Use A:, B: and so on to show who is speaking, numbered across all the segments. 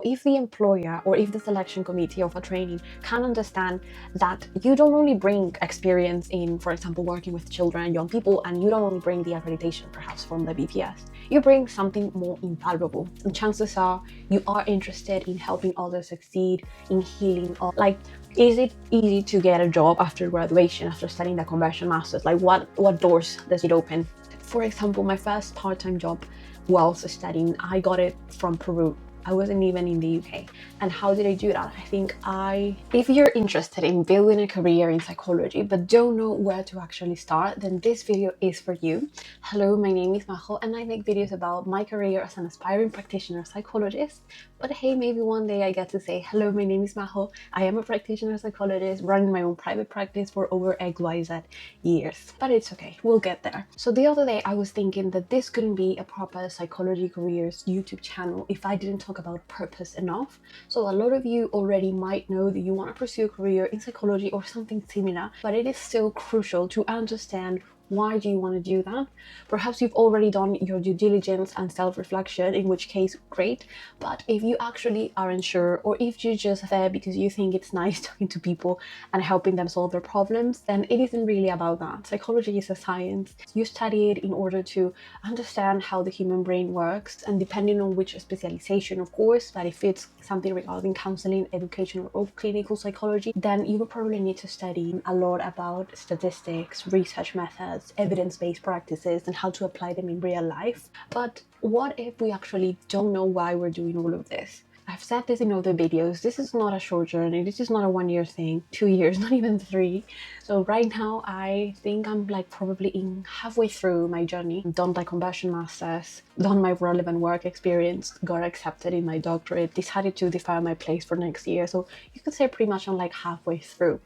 A: If the employer or if the selection committee of a training can understand that you don't only bring experience in, for example, working with children and young people, and you don't only bring the accreditation perhaps from the BPS, you bring something more invaluable. And chances are you are interested in helping others succeed, in healing. Or like, is it easy to get a job after graduation, after studying the conversion masters? Like what doors does it open? For example, my first part-time job whilst studying, I got it from Peru. I wasn't even in the UK. And how did I do that? If you're interested in building a career in psychology but don't know where to actually start, then this video is for you. Hello, my name is Majo and I make videos about my career as an aspiring practitioner psychologist. But hey, maybe one day I get to say, hello, my name is Majo. I am a practitioner psychologist running my own private practice for over XYZ years. But it's okay, we'll get there. So the other day I was thinking that this couldn't be a proper psychology careers YouTube channel if I didn't talk about purpose enough. So a lot of you already might know that you want to pursue a career in psychology or something similar, but it is still crucial to understand why do you want to do that. Perhaps you've already done your due diligence and self-reflection, in which case great, but if you actually aren't sure, or if you're just there because you think it's nice talking to people and helping them solve their problems, then it isn't really about that. Psychology is a science. You study it in order to understand how the human brain works, and depending on which specialization, of course, but if it's something regarding counseling, education, or clinical psychology, then you will probably need to study a lot about statistics, research methods, evidence-based practices, and how to apply them in real life. But what if we actually don't know why we're doing all of this? I've said this in other videos, this is not a short journey, this is not a 1 year thing, 2 years, not even 3. So right now I think I'm like probably in halfway through my journey. Done my conversion masters, done my relevant work experience, got accepted in my doctorate, decided to defer my place for next year. So you could say pretty much I'm like halfway through.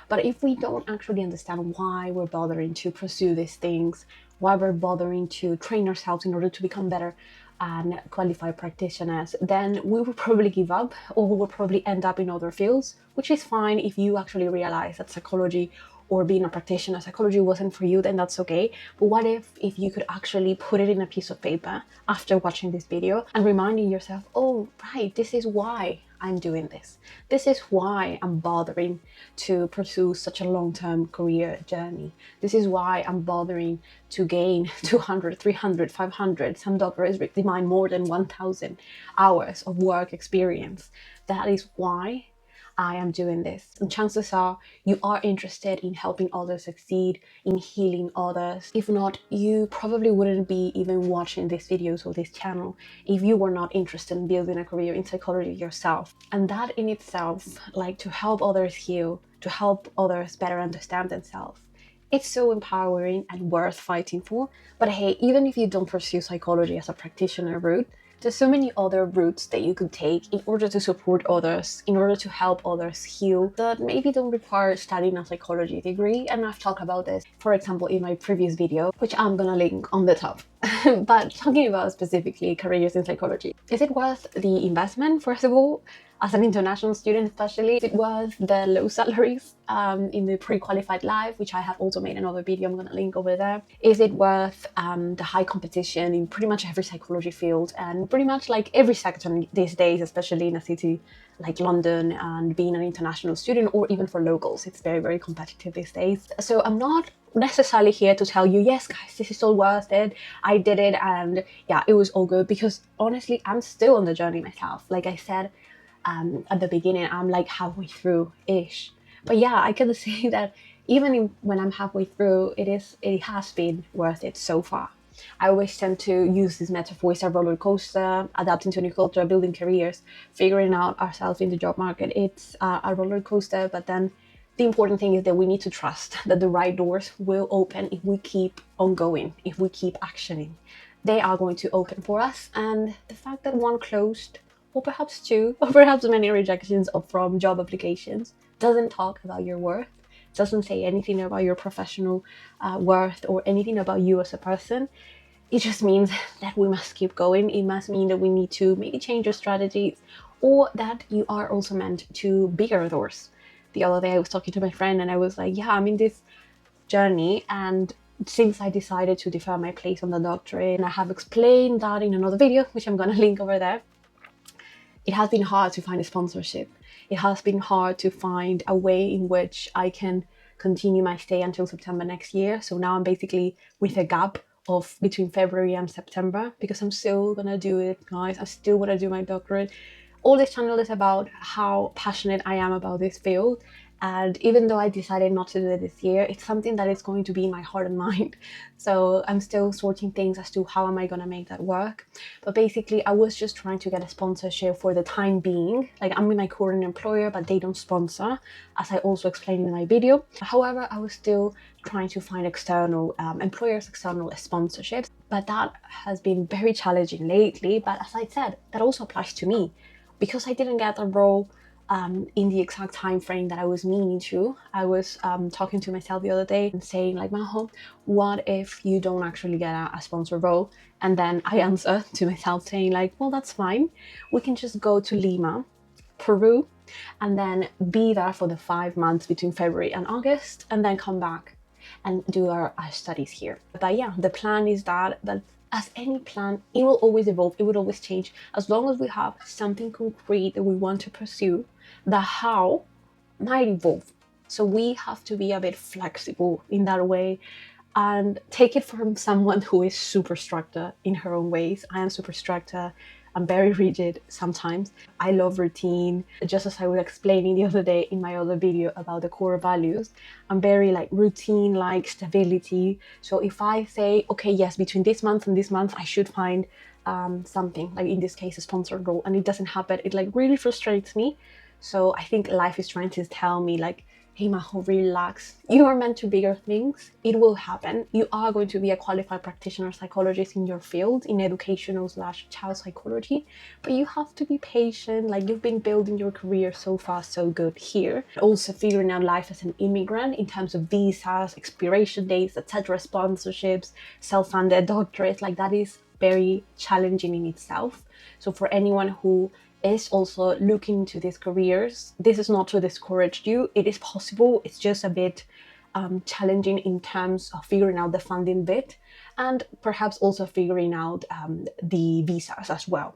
A: But if we don't actually understand why we're bothering to pursue these things, why we're bothering to train ourselves in order to become better and qualified practitioners, then we will probably give up, or we will probably end up in other fields, which is fine. If you actually realize that psychology or being a practitioner psychology wasn't for you, then that's okay. But what if you could actually put it in a piece of paper after watching this video and reminding yourself, oh right, this is why I'm doing this. This is why I'm bothering to pursue such a long-term career journey. This is why I'm bothering to gain 200, 300, 500, some doctors demand more than 1,000 hours of work experience. That is why I am doing this. And chances are you are interested in helping others succeed, in healing others. If not, you probably wouldn't be even watching these videos or this channel if you were not interested in building a career in psychology yourself. And that in itself, like to help others heal, to help others better understand themselves, it's so empowering and worth fighting for. But hey, even if you don't pursue psychology as a practitioner route, there's so many other routes that you could take in order to support others, in order to help others heal, that maybe don't require studying a psychology degree. And I've talked about this, for example, in my previous video, which I'm gonna link on the top. But talking about specifically careers in psychology, is it worth the investment, first of all? As an international student especially, is it worth the low salaries in the pre-qualified life, which I have also made another video, I'm going to link over there. Is it worth the high competition in pretty much every psychology field and pretty much like every sector these days, especially in a city like London, and being an international student, or even for locals, it's very, very competitive these days. So I'm not necessarily here to tell you, yes guys, this is all worth it, I did it and yeah, it was all good, because honestly I'm still on the journey myself. Like I said at the beginning, I'm like halfway through ish. But yeah, I can say that even when I'm halfway through, it has been worth it so far. I always tend to use this metaphor as a roller coaster, adapting to a new culture, building careers, figuring out ourselves in the job market. It's a roller coaster, but then the important thing is that we need to trust that the right doors will open if we keep on going, if we keep actioning. They are going to open for us, and the fact that one closed, or perhaps two, or perhaps many rejections from job applications, doesn't talk about your worth, doesn't say anything about your professional worth or anything about you as a person. It just means that we must keep going. It must mean that we need to maybe change our strategies, or that you are also meant to bigger doors. The other day I was talking to my friend and I was like, yeah, I'm in this journey, and since I decided to defer my place on the doctorate, and I have explained that in another video, which I'm gonna link over there, it has been hard to find a sponsorship. It has been hard to find a way in which I can continue my stay until September next year. So now I'm basically with a gap of between February and September, because I'm still gonna do it, guys. I still wanna do my doctorate. All this channel is about how passionate I am about this field. And even though I decided not to do it this year, it's something that is going to be in my heart and mind. So I'm still sorting things as to how am I going to make that work. But basically, I was just trying to get a sponsorship for the time being. Like, I'm with my current employer, but they don't sponsor, as I also explained in my video. However, I was still trying to find external employers, external sponsorships. But that has been very challenging lately. But as I said, that also applies to me. Because I didn't get a role in the exact time frame that I was meaning to. I was talking to myself the other day and saying like, Maho, what if you don't actually get a sponsor role? And then I answer to myself saying like, well, that's fine. We can just go to Lima, Peru, and then be there for the 5 months between February and August, and then come back and do our studies here. But yeah, the plan is that as any plan, it will always evolve, it will always change. As long as we have something concrete that we want to pursue, the how might evolve. So we have to be a bit flexible in that way and take it from someone who is super structured in her own ways. I am super structured. I'm very rigid sometimes. I love routine. Just as I was explaining the other day in my other video about the core values, I'm very like routine, like stability. So if I say, okay, yes, between this month and this month, I should find something, like in this case, a sponsored role, and it doesn't happen, it like really frustrates me. So I think life is trying to tell me like, hey Maho, relax. You are meant to bigger things. It will happen. You are going to be a qualified practitioner psychologist in your field, in educational/child psychology, but you have to be patient. Like, you've been building your career so far so good here. Also figuring out life as an immigrant in terms of visas, expiration dates, etc., sponsorships, self-funded doctorates, like that is very challenging in itself. So for anyone who is also looking into these careers, this is not to discourage you. It is possible. It's just a bit challenging in terms of figuring out the funding bit, and perhaps also figuring out the visas as well.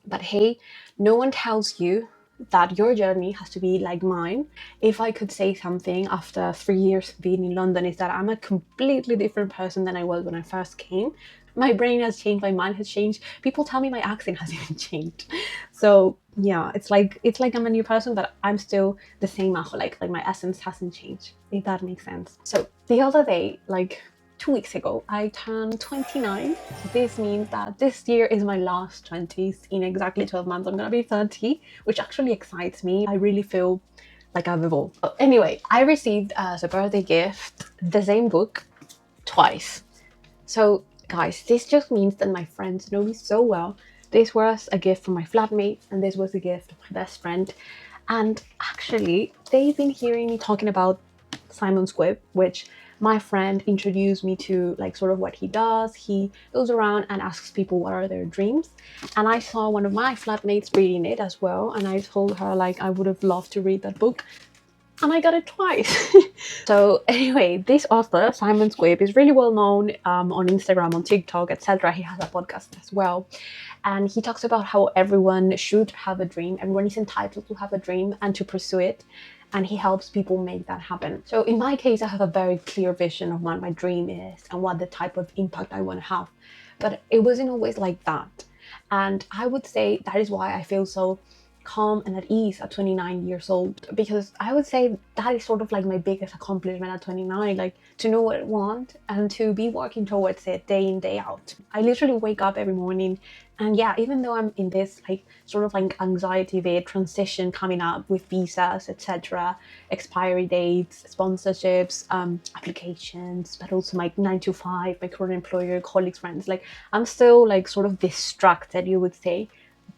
A: But hey, no one tells you that your journey has to be like mine. If I could say something after 3 years being in London, is that I'm a completely different person than I was when I first came. My brain has changed, my mind has changed. People tell me my accent has even changed. So yeah, it's like I'm a new person, but I'm still the same Maho. Like my essence hasn't changed, if that makes sense. So the other day, like 2 weeks ago, I turned 29. So this means that this year is my last 20s. In exactly 12 months, I'm gonna be 30, which actually excites me. I really feel like I've evolved. But anyway, I received as a birthday gift the same book twice. So guys, this just means that my friends know me so well. This was a gift from my flatmate, and this was a gift of my best friend. And actually, they've been hearing me talking about Simon Squibb, which my friend introduced me to, like sort of what he does. He goes around and asks people what are their dreams. And I saw one of my flatmates reading it as well. And I told her like I would have loved to read that book. And I got it twice. So anyway, this author, Simon Squibb, is really well known on Instagram, on TikTok, etc. He has a podcast as well. And he talks about how everyone should have a dream. Everyone is entitled to have a dream and to pursue it. And he helps people make that happen. So in my case, I have a very clear vision of what my dream is and what the type of impact I want to have. But it wasn't always like that. And I would say that is why I feel so calm and at ease at 29 years old, because I would say that is sort of like my biggest accomplishment at 29, like to know what I want and to be working towards it day in, day out. I literally wake up every morning, and yeah, even though I'm in this like sort of like anxiety bit transition coming up with visas, etc., expiry dates, sponsorships, applications, but also my 9 to 5, my current employer, colleagues, friends, like I'm still like sort of distracted, you would say,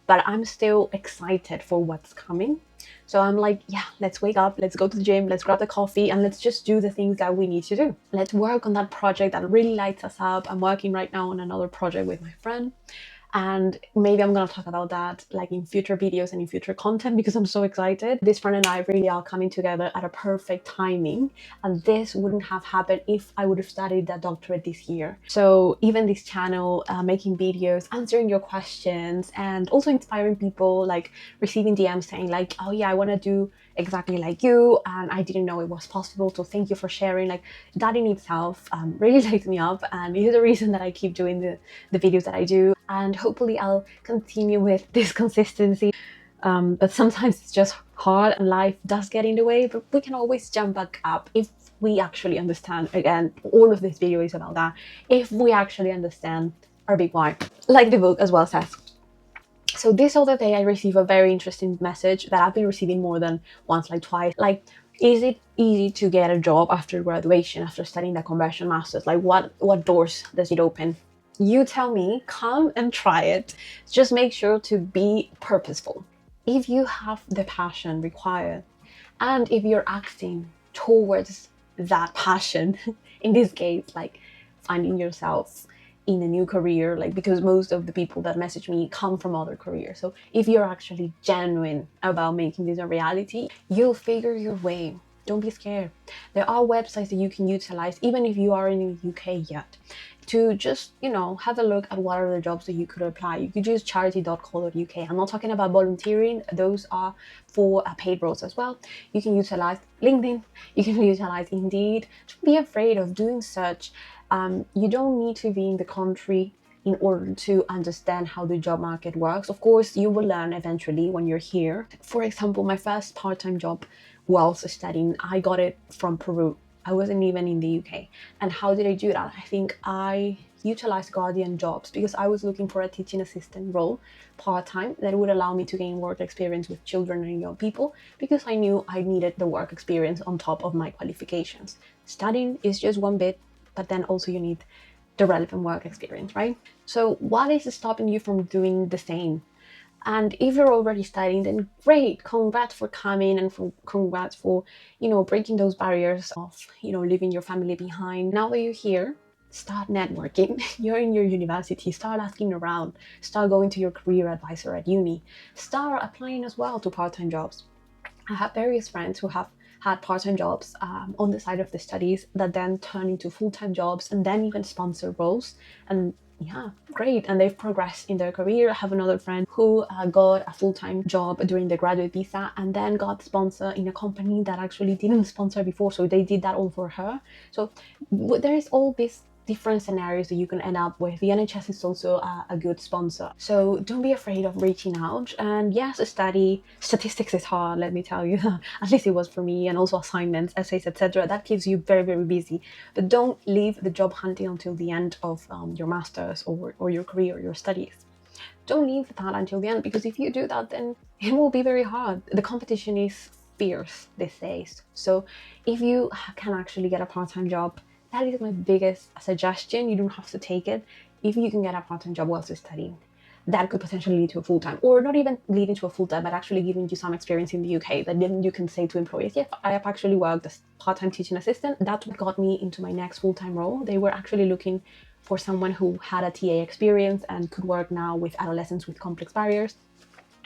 A: but I'm still excited for what's coming. So I'm like, yeah, let's wake up, let's go to the gym, let's grab the coffee, and let's just do the things that we need to do. Let's work on that project that really lights us up. I'm working right now on another project with my friend. And maybe I'm gonna talk about that like in future videos and in future content, because I'm so excited. This friend and I really are coming together at a perfect timing, and this wouldn't have happened if I would have studied that doctorate this year. So even this channel, making videos, answering your questions, and also inspiring people, like receiving DMs saying like, oh yeah, I want to do exactly like you, and I didn't know it was possible, so thank you for sharing. Like that in itself really lights me up, and is the reason that I keep doing the videos that I do. And hopefully I'll continue with this consistency. But sometimes it's just hard and life does get in the way, but we can always jump back up if we actually understand. Again, all of this video is about that. If we actually understand our big why, like the book as well says. So this other day I received a very interesting message that I've been receiving more than once, like twice. Like, is it easy to get a job after graduation, after studying the conversion masters? Like what doors does it open? You tell me, come and try it. Just make sure to be purposeful. If you have the passion required, and if you're acting towards that passion, in this case, like finding yourself in a new career, like because most of the people that message me come from other careers. So if you're actually genuine about making this a reality, you'll figure your way. Don't be scared. There are websites that you can utilize, even if you are in the UK yet, to just, have a look at what are the jobs that you could apply. You could use charity.co.uk. I'm not talking about volunteering. Those are for paid roles as well. You can utilize LinkedIn. You can utilize Indeed. Don't be afraid of doing such. You don't need to be in the country in order to understand how the job market works. Of course, you will learn eventually when you're here. For example, my first part-time job whilst studying, I got it from Peru. I wasn't even in the UK. And how did I do that? I think I utilized Guardian jobs because I was looking for a teaching assistant role part-time that would allow me to gain work experience with children and young people, because I knew I needed the work experience on top of my qualifications. Studying is just one bit, but then also you need the relevant work experience, right? So what is stopping you from doing the same? And if you're already studying, then great, congrats for coming, and congrats for, breaking those barriers of, leaving your family behind. Now that you're here, start networking. You're in your university, start asking around, start going to your career advisor at uni, start applying as well to part-time jobs. I have various friends who have had part-time jobs on the side of the studies that then turn into full-time jobs and then even sponsor roles. And yeah, great. And they've progressed in their career. I have another friend who got a full-time job during the graduate visa and then got sponsored in a company that actually didn't sponsor before. So they did that all for her. So there is all this different scenarios that you can end up with. The NHS is also a good sponsor. So don't be afraid of reaching out. And yes, statistics is hard, let me tell you. At least it was for me, and also assignments, essays, etc. That keeps you very, very busy. But don't leave the job hunting until the end of your master's or your career, or your studies. Don't leave that until the end, because if you do that, then it will be very hard. The competition is fierce these days. So if you can actually get a part-time job, that is my biggest suggestion. You don't have to take it. If you can get a part-time job whilst studying, that could potentially lead to a full-time, or not even leading to a full-time, but actually giving you some experience in the UK that then you can say to employers, yeah, I have actually worked as part-time teaching assistant. That's what got me into my next full-time role. They were actually looking for someone who had a TA experience and could work now with adolescents with complex barriers.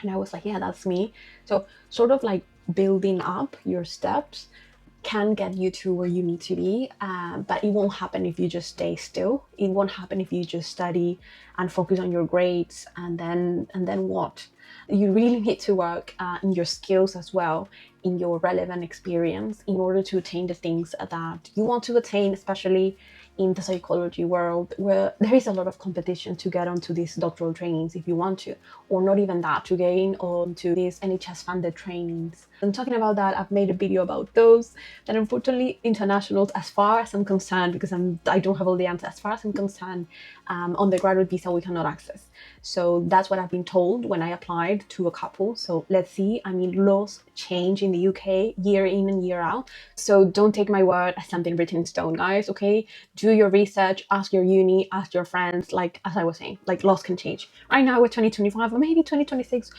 A: And I was like, yeah, that's me. So sort of like building up your steps can get you to where you need to be, but it won't happen if you just stay still. It won't happen if you just study and focus on your grades, and then what? You really need to work in your skills as well, in your relevant experience, in order to attain the things that you want to attain, especially in the psychology world, where there is a lot of competition to get onto these doctoral trainings if you want to, or not even that, to gain onto these NHS funded trainings. And talking about that, I've made a video about those that unfortunately internationals, as far as I'm concerned, because I don't have all the answers, as far as I'm concerned, on the graduate visa we cannot access. So that's what I've been told when I applied to a couple. So let's see. I mean, laws change in the UK year in and year out. So don't take my word as something written in stone, guys, okay? Do your research, ask your uni, ask your friends. Like, as I was saying, like, laws can change. Right now we're 2025, or maybe 2026,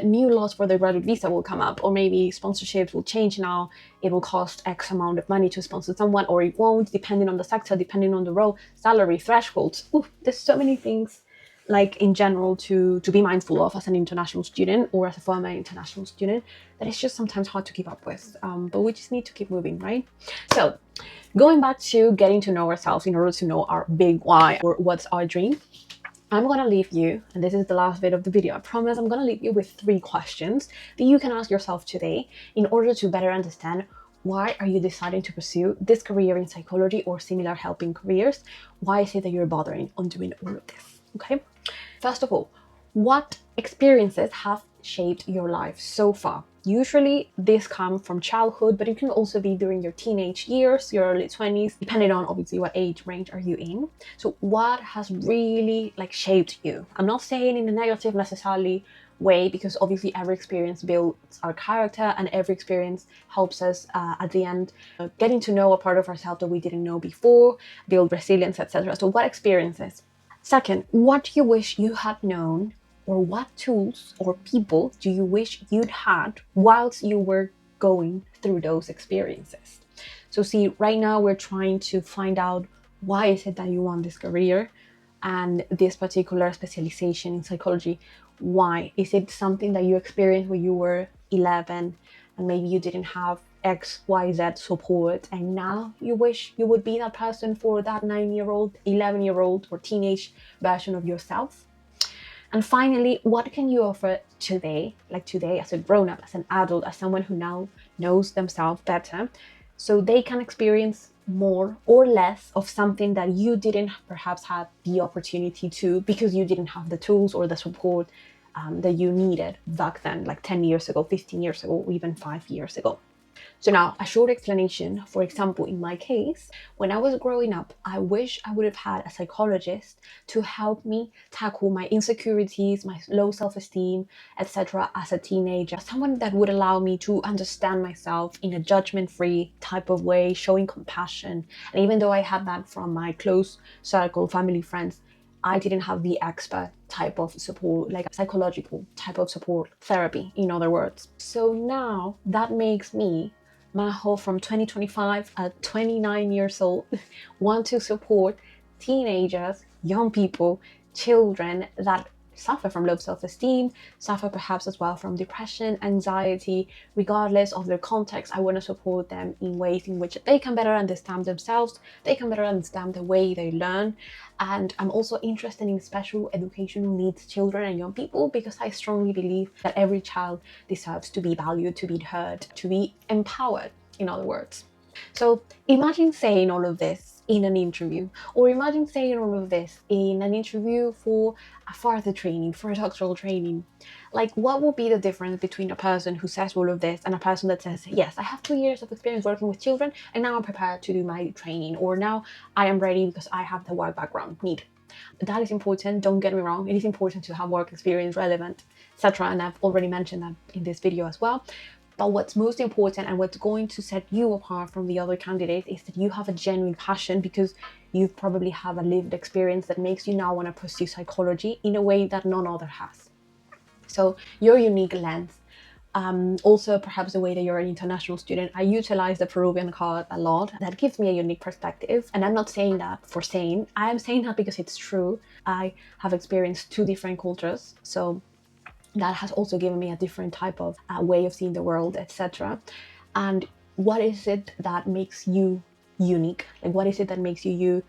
A: new laws for the graduate visa will come up, or maybe sponsorships will change now. It will cost X amount of money to sponsor someone, or it won't, depending on the sector, depending on the role, salary, thresholds. Ooh, there's so many things like in general to be mindful of as an international student or as a former international student, that it's just sometimes hard to keep up with, but we just need to keep moving, right? So going back to getting to know ourselves in order to know our big why or what's our dream, I'm going to leave you, and this is the last bit of the video, I promise, I'm going to leave you with 3 questions that you can ask yourself today in order to better understand why are you deciding to pursue this career in psychology or similar helping careers. Why is it that you're bothering on doing all of this? Okay. First of all, what experiences have shaped your life so far? Usually this comes from childhood, but it can also be during your teenage years, your early 20s, depending on obviously what age range are you in. So what has really like shaped you? I'm not saying in a negative necessarily way, because obviously every experience builds our character and every experience helps us at the end getting to know a part of ourselves that we didn't know before, build resilience, etc. So what experiences? Second, what do you wish you had known, or what tools or people do you wish you'd had whilst you were going through those experiences? So see, right now we're trying to find out why is it that you want this career and this particular specialization in psychology. Why? Is it something that you experienced when you were 11 and maybe you didn't have XYZ support, and now you wish you would be that person for that 9-year-old, 11-year-old, or teenage version of yourself? And finally, what can you offer today, like today, as a grown-up, as an adult, as someone who now knows themselves better, so they can experience more or less of something that you didn't perhaps have the opportunity to, because you didn't have the tools or the support that you needed back then, like 10 years ago, 15 years ago, or even 5 years ago. So now, a short explanation. For example, in my case, when I was growing up, I wish I would have had a psychologist to help me tackle my insecurities, my low self-esteem, etc. as a teenager. Someone that would allow me to understand myself in a judgment-free type of way, showing compassion. And even though I had that from my close circle, family, friends, I didn't have the expert type of support, like a psychological type of support, therapy, in other words. So now that makes me, Maho, from 2025 at 29 years old, want to support teenagers, young people, children that suffer from low self-esteem, suffer perhaps as well from depression, anxiety, regardless of their context. I want to support them in ways in which they can better understand themselves, they can better understand the way they learn. And I'm also interested in special educational needs children and young people, because I strongly believe that every child deserves to be valued, to be heard, to be empowered, in other words. So imagine saying all of this in an interview, or imagine saying all of this in an interview for a further training, for a doctoral training. Like, what will be the difference between a person who says all of this and a person that says, yes, I have 2 years of experience working with children and now I'm prepared to do my training, or now I am ready because I have the work background needed? That is important, don't get me wrong. It is important to have work experience, relevant, etc. And I've already mentioned that in this video as well. But what's most important and what's going to set you apart from the other candidates is that you have a genuine passion, because you probably have a lived experience that makes you now want to pursue psychology in a way that none other has. So your unique lens, also perhaps the way that you're an international student. I utilize the Peruvian card a lot. That gives me a unique perspective. And I'm not saying that for saying, I am saying that because it's true. I have experienced 2 different cultures. So that has also given me a different type of way of seeing the world, etc. And what is it that makes you unique? Like, what is it that makes you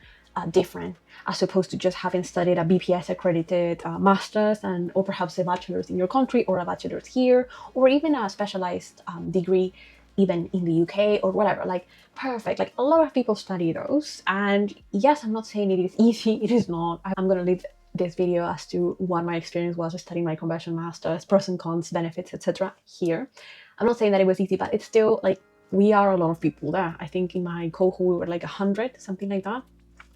A: different, as opposed to just having studied a BPS accredited master's or perhaps a bachelor's in your country, or a bachelor's here, or even a specialized degree even in the UK or whatever. Like, perfect. Like, a lot of people study those, and yes, I'm not saying it is easy. It is not. I'm gonna leave this video as to what my experience was studying my conversion master's, pros and cons, benefits, etc. here. I'm not saying that it was easy, but it's still like, we are a lot of people there. I think in my cohort we were like 100, something like that,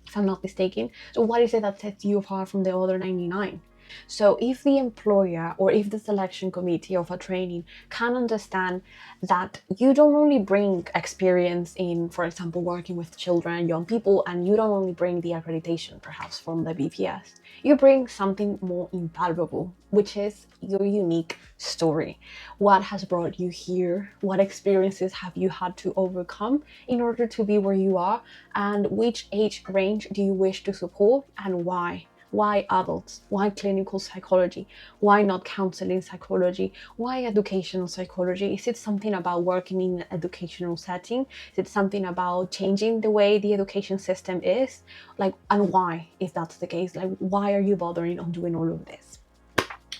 A: if I'm not mistaken. So what is it that sets you apart from the other 99? So if the employer or if the selection committee of a training can understand that you don't only bring experience in, for example, working with children, young people, and you don't only bring the accreditation perhaps from the BPS, you bring something more invaluable, which is your unique story. What has brought you here? What experiences have you had to overcome in order to be where you are? And which age range do you wish to support, and why? Why adults? Why clinical psychology? Why not counseling psychology? Why educational psychology? Is it something about working in an educational setting? Is it something about changing the way the education system is? Like, and why, if that's the case? Like, why are you bothering on doing all of this?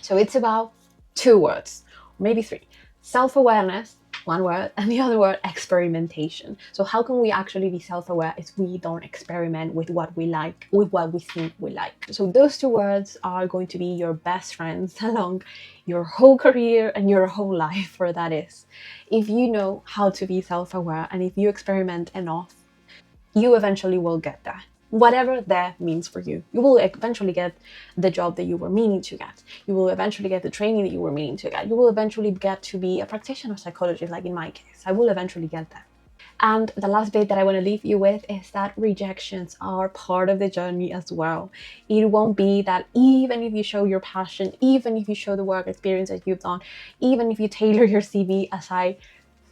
A: So it's about 2 words, maybe 3. Self-awareness, 1 word, and the other word, experimentation. So how can we actually be self-aware if we don't experiment with what we like, with what we think we like? So those 2 words are going to be your best friends along your whole career and your whole life, for that is. If you know how to be self-aware and if you experiment enough, you eventually will get there. Whatever that means for you. You will eventually get the job that you were meaning to get. You will eventually get the training that you were meaning to get. You will eventually get to be a practitioner psychologist, like in my case. I will eventually get that. And the last bit that I want to leave you with is that rejections are part of the journey as well. It won't be that even if you show your passion, even if you show the work experience that you've done, even if you tailor your CV, as I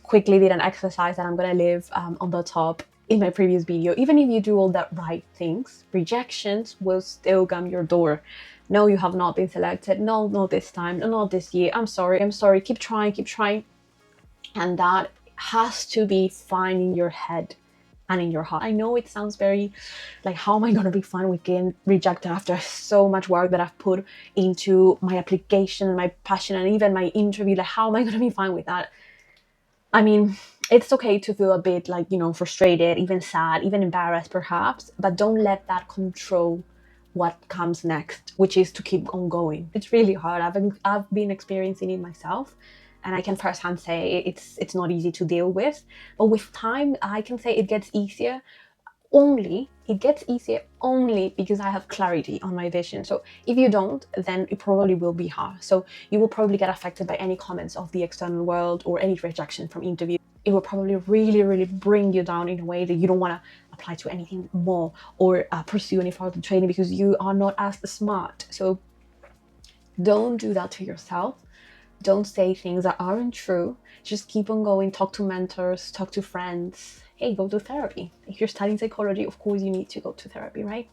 A: quickly did an exercise that I'm going to leave on the top in my previous video, even if you do all the right things, rejections will still come your door. No, you have not been selected. No, not this time. No, not this year. I'm sorry. Keep trying, keep trying. And that has to be fine in your head and in your heart. I know it sounds very like, how am I going to be fine with getting rejected after so much work that I've put into my application and my passion and even my interview? Like, how am I going to be fine with that? I mean, it's okay to feel a bit like, frustrated, even sad, even embarrassed perhaps, but don't let that control what comes next, which is to keep on going. It's really hard. I've been experiencing it myself, and I can firsthand say it's not easy to deal with. But with time, I can say it gets easier. It gets easier only because I have clarity on my vision. So if you don't, then it probably will be hard. So you will probably get affected by any comments of the external world or any rejection from interviews. It will probably really, really bring you down in a way that you don't want to apply to anything more or pursue any further training because you are not as smart. So don't do that to yourself. Don't say things that aren't true. Just keep on going. Talk to mentors, talk to friends. Hey, go to therapy. If you're studying psychology, of course you need to go to therapy, right?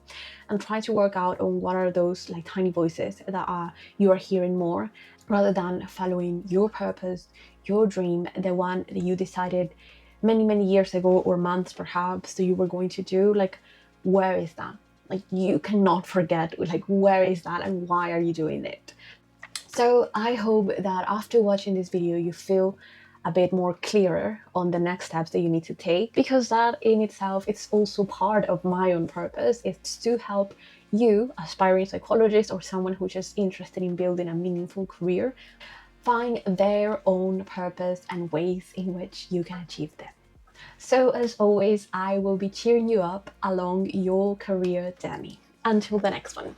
A: And try to work out on what are those like tiny voices that you are hearing more, rather than following your purpose, your dream, the one that you decided many, many years ago or months perhaps that you were going to do. Like, where is that? Like, you cannot forget, like, where is that and why are you doing it? So I hope that after watching this video, you feel a bit more clearer on the next steps that you need to take, because that in itself, it's also part of my own purpose. It's to help you, aspiring psychologist or someone who's just interested in building a meaningful career, find their own purpose and ways in which you can achieve them. So as always, I will be cheering you up along your career journey. Until the next one.